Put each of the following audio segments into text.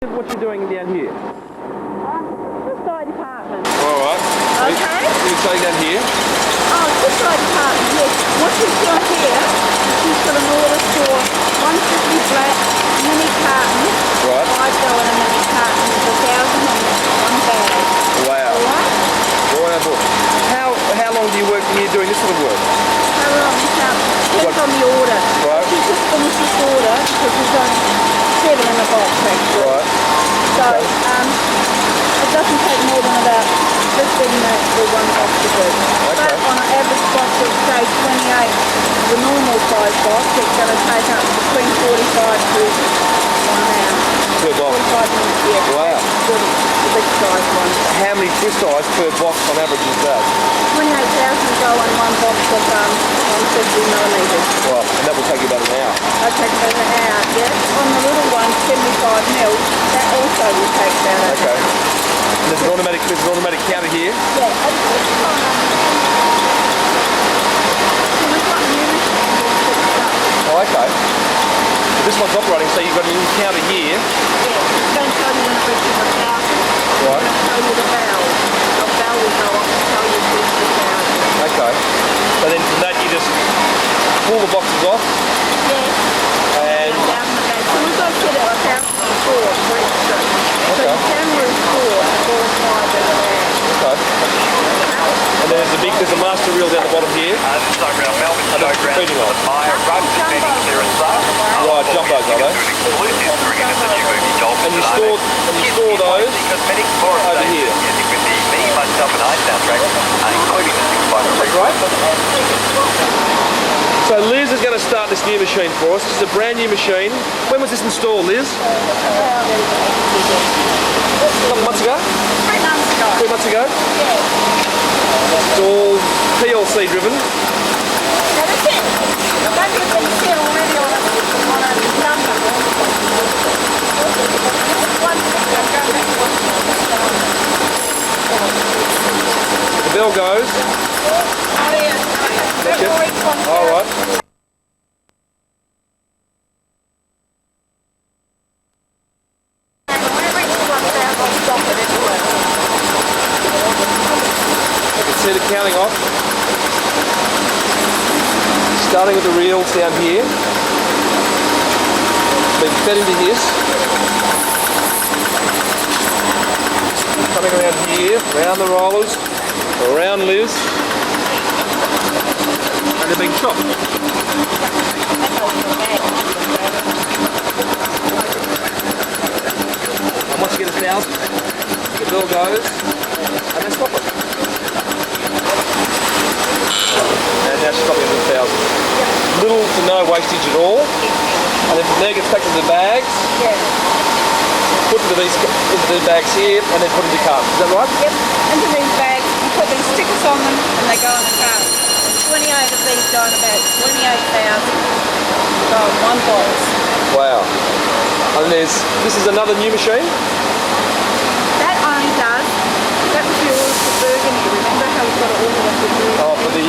What you're doing down here? Just our department. Alright. Okay. You're saying down here? Oh, just our department, yes. What she's got here, she's got an order for 150 black mini cartons. Right. 5 go in a mini carton with 1,000 in one bag. Wow. Alright? Wonderful. How long do you work here doing this sort of work? How long is that? Depends on the order. Right. She's just finished this order because there's only 7 in the box actually. Right. So, it doesn't take more than about 15 minutes for one box to do. Okay. But on an average box of say 28, the normal size box, it's going to take up between 45 to 1 hour. Per box? 45 minutes, yeah. Wow. The big size one. How many twist eyes per box on average is that? 28,000 go in one box of 150 millimetres. Well, and that will take you about an hour. That takes about an hour, yeah. On the little one, 75 mil, that also will take about an Okay. hour. And there's an automatic counter here. Yeah, it's Oh, okay. So this one's operating, so you've got a little counter here. yeah, it's going to tell you when it reaches 1,000. Right. It's going to tell you the bell. The bell will go off to tell you it reached 1,000. Okay. So then from that you just pull the boxes off. Yeah. And 1,000 a bag. So we've got to set it 1,004 for each strip. So the camera is 4 and 4 and 5 in the bag. okay. And then there's a master reel down the bottom here. This is over our Melbourne showground. feeding on. Higher rugs defending clearance bar. Right, jumbos are they? Exclusive bringing us the new movie Dolphin And you today. store those Cosmetics for over here. Music with the Me, Myself and I soundtrack, including the 6 Right. So Liz is going to start this new machine for us. This is a brand new machine. When was this installed, Liz? A couple months ago? 3 months ago. 3 months ago? Yeah. It's all PLC driven. Now that's it. Don't get them set already on a number. The bell goes. Oh yeah. That's it. All right. You can see the counting off. Starting with the reels down here. Being fed into this. Coming around here, around the rollers, around Liz. And they're being chopped. And once you get 1,000, the bell goes and they stop it. And now she's stopping at 1,000. Little to no wastage at all. And then from there it gets packed into the bags, Yeah. put into the bags here, and then put into cartons. Is that right? Yep. Into these bags, you put these stickers on them, and they go in the cart. 28 of these go in about 28,000. Go in one box. Wow. And this is another new machine? That only does. That was the order for Burgundy. Remember how we got an order with the Oh, for the,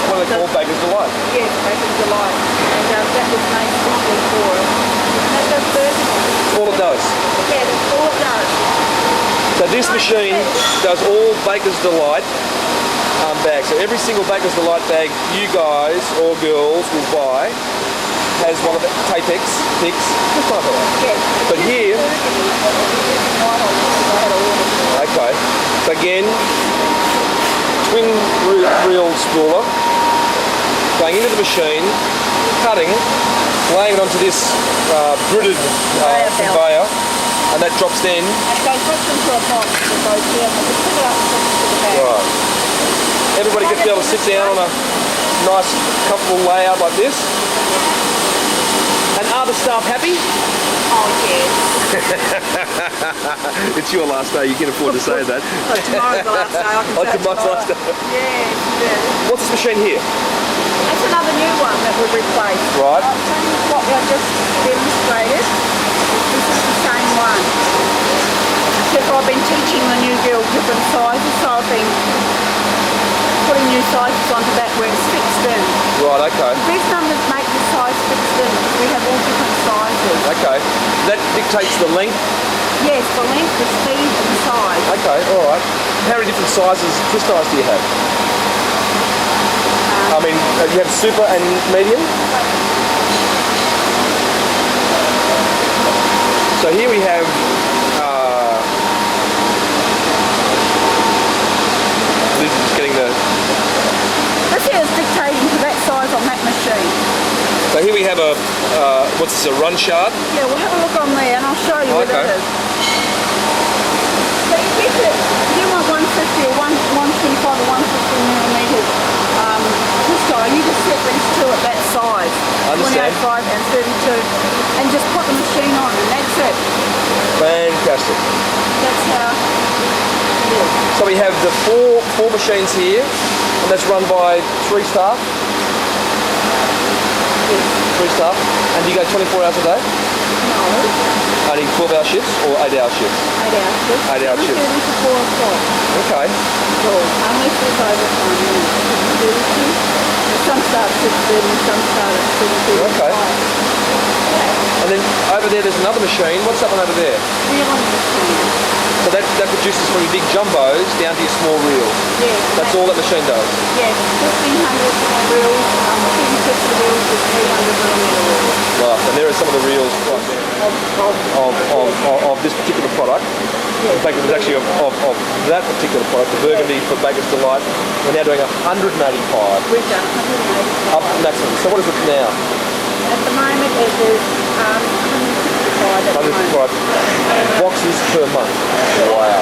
what are they called? Baker's Delight. Yes, back in July. And that was made specially for it. And that does Burgundy. All it does. Yeah, that's all it does. So this machine does all Baker's Delight bags. So every single Baker's Delight bag you guys or girls will buy has one of the Tapex picks, just like that. Yes. But here, okay. So again, twin reel spooler, going into the machine, cutting, laying it onto this gridded conveyor, and that drops in. It goes right into a box that goes here, and we pick it up and put it to the bag. Right. Everybody gets to be able to sit down on a nice, comfortable layout like this. And are the staff happy? Oh, yes. It's your last day, you can afford to say that. So tomorrow's the last day, I can say Tomorrow's last day. Yes, yes. What's this machine here? That's another new one that we've replaced. Right. I'll tell you what I just demonstrated. This is the same one. Except I've been teaching the new girl different sizes, so I've been putting new sizes onto that where it's fixed in. Right, okay. These numbers make the size fixed in because we have all different sizes. Okay. That dictates the length Yes, the length, the speed, and the size. Okay, all right. How many different sizes twist ties do you have? I mean, you have super and medium? So here we have Liz is just getting the... This here is dictating to that size on that machine. So here we have a, what's this, a run shard? Yeah, we'll have a look on there and I'll show you what Okay. it is. So if you want 150 or 125 or 150 millimetres twist tie, you just set these two at that size. Understand. 28, 5 and 32. And just put the machine on and that's it. Fantastic. That's how it is. So we have the four machines here, and that's run by 3 staff? Yes. 3 staff. And do you go 24 hours a day? No. Only 12-hour shifts or 8-hour shifts? 8-hour shifts. 8-hour shifts. 7:30 to 4 o'clock. Okay. So, unless there's overtime, then 6:30. Some start at 6:30, some start at 7:35. Okay. Yeah. And then over there's another machine. What's that one over there? Reeling machine. So that produces from your big jumbos down to your small reels. Yes. That's all that machine does. Yes, 1,500 reels, 250 reels with 300 millimetre reels. Right, and there are some of the reels right there of this particular product. Yes. In fact, it was actually of that particular product, the Burgundy for Baker's Delight. We're now doing 185. We've done 185. Up maximum. So what is it now? At the moment it is 165 at the moment. 165 boxes per month. Wow.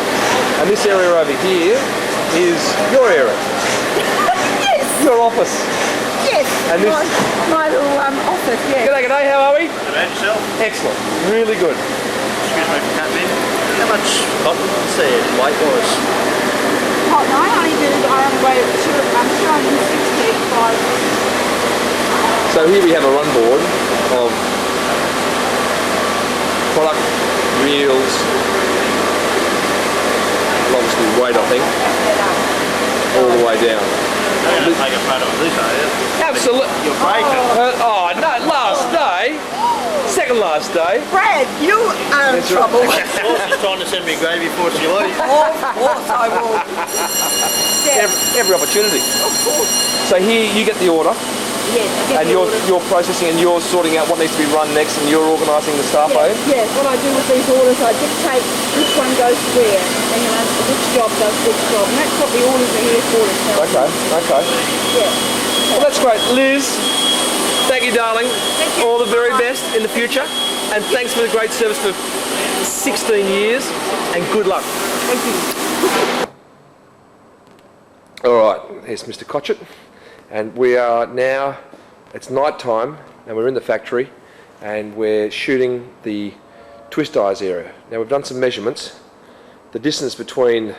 And this area over here is your area. Yes, Your office. yes. And this- My little office, yes. G'day, how are we? About yourself? Excellent. Really good. Excuse me for cutting in. How much cotton said weight-wise? Cotton, I only weigh it to, I'm showing you 65. So here we have a run board of product, reels, obviously weight I think, all the way down. You're going to take a photo of this, are you? Absolutely. You're breaking. Oh no, last day. Second last day. Brad, you are in That's right. trouble. She's trying to send me gravy before she leaves. Of course I will. Yeah, Every opportunity. of course. So here you get the order Yes, I get and the order. you're processing and you're sorting out what needs to be run next and you're organising the staff Yeah, aid. yeah, what I do with these orders, I dictate which one goes where, and you know, which job does which job, and that's what the orders are here for to tell me. Okay. Yeah. Well, that's great. Liz, thank you, darling. Thank you. All the very best in the future. And thanks for the great service for 16 years. And good luck. Thank you. All right, here's Mr. Cotchett. And we are now, it's night time, and we're in the factory. And we're shooting the twist eyes area. Now, we've done some measurements. The distance between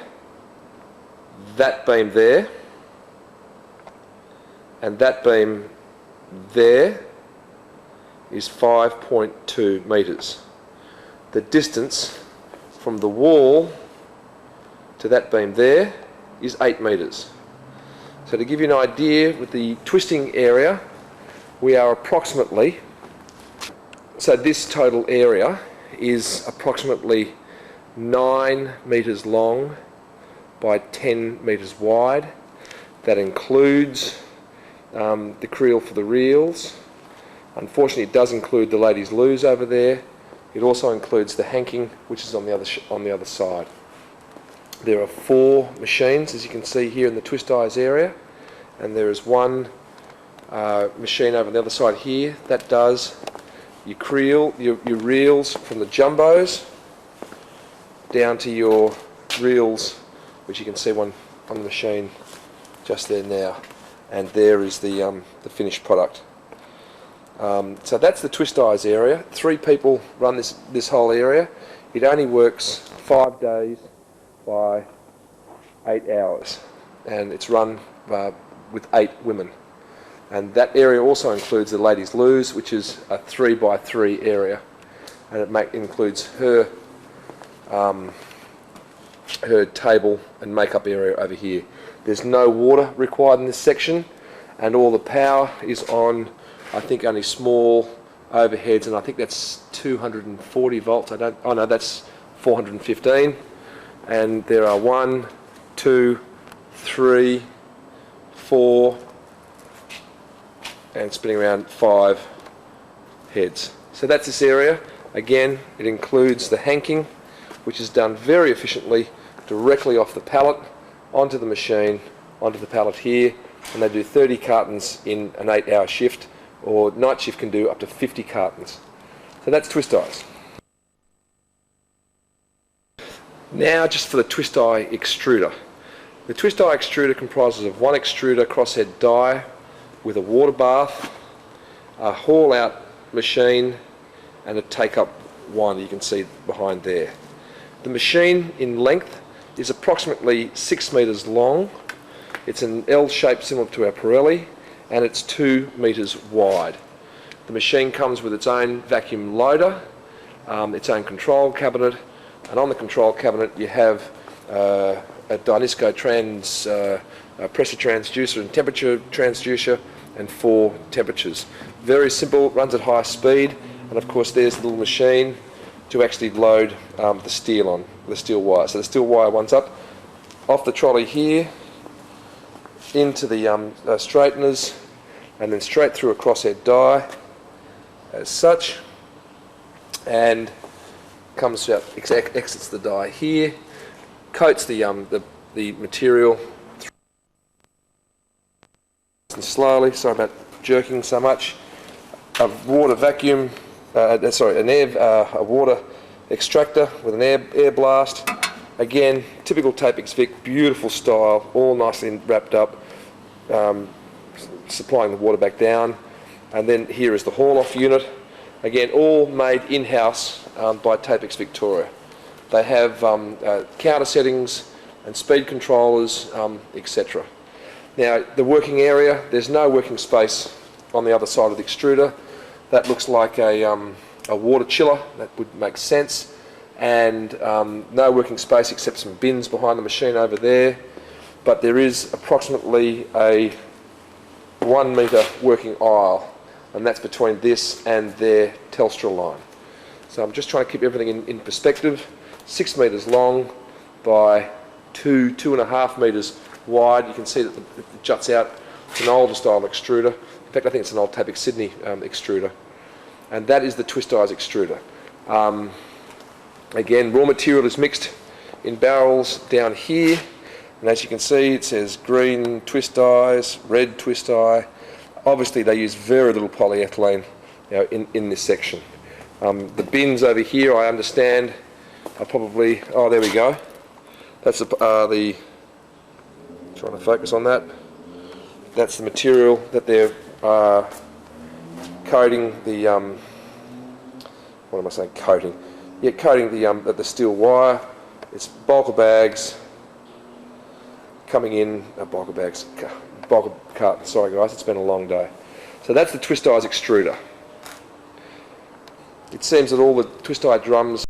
that beam there and that beam there is 5.2 metres. The distance from the wall to that beam there is 8 metres. So to give you an idea, with the twisting area, we are approximately, so this total area is approximately 9 metres long by 10 metres wide. That includes the creel for the reels. Unfortunately, it does include the ladies' loos over there. It also includes the hanking, which is on the other side. There are 4 machines, as you can see here in the twist eyes area, and there is one machine over on the other side here that does your creel, your reels from the jumbos down to your reels, which you can see one on the machine just there now, and there is the finished product. So that's the twist eyes area. 3 people run this whole area. It only works 5 days by 8 hours, and it's run with 8 women. And that area also includes the ladies' loos, which is a 3x3 area, and it includes her table and makeup area over here. There's no water required in this section, and all the power is on, I think, only small overheads, and I think that's 240 volts. Oh no, that's 415, and there are 1, 2, 3, 4, and spinning around 5 heads. So that's this area. Again, it includes the hanking, which is done very efficiently directly off the pallet onto the machine, onto the pallet here, and they do 30 cartons in an 8-hour shift, or night shift can do up to 50 cartons. So that's twist dies. Now just for the twist die extruder. The twist die extruder comprises of one extruder crosshead die with a water bath, a haul out machine, and a take up winder you can see behind there. The machine in length is approximately 6 metres long. It's an L shape similar to our Pirelli, and it's 2 metres wide. The machine comes with its own vacuum loader, its own control cabinet, and on the control cabinet you have a Dynisco pressure transducer and temperature transducer, and 4 temperatures. Very simple, runs at high speed, and of course there's the little machine to actually load the steel on, the steel wire. So the steel wire runs up off the trolley here into the straighteners, and then straight through a crosshead die as such, and comes out, exits the die here, coats the material slowly. Sorry about jerking so much. A water vacuum, a water extractor with an air blast. Again, typical Tapex Vic, beautiful style, all nicely wrapped up, supplying the water back down. And then here is the haul-off unit. Again, all made in-house by Tapex Victoria. They have counter settings and speed controllers, etc. Now, the working area, there's no working space on the other side of the extruder. That looks like a water chiller. That would make sense. And no working space except some bins behind the machine over there. But there is approximately a 1 metre working aisle, and that's between this and their Telstra line. So I'm just trying to keep everything in perspective. 6 metres long by 2.5 metres wide. You can see that it juts out. It's an older style extruder. In fact, I think it's an old Tapex Sydney extruder. And that is the twist dies extruder. Again, raw material is mixed in barrels down here. And as you can see, it says green twist dies, red twist die. Obviously, they use very little polyethylene, in this section. The bins over here, I understand, are probably, oh, there we go. That's the trying to focus on that. That's the material that they're coating the, what am I saying, coating? Yeah, coating the steel wire. It's bulk bags coming in, bulk cartons, sorry guys, it's been a long day. So that's the twist dies extruder. It seems that all the twist die drums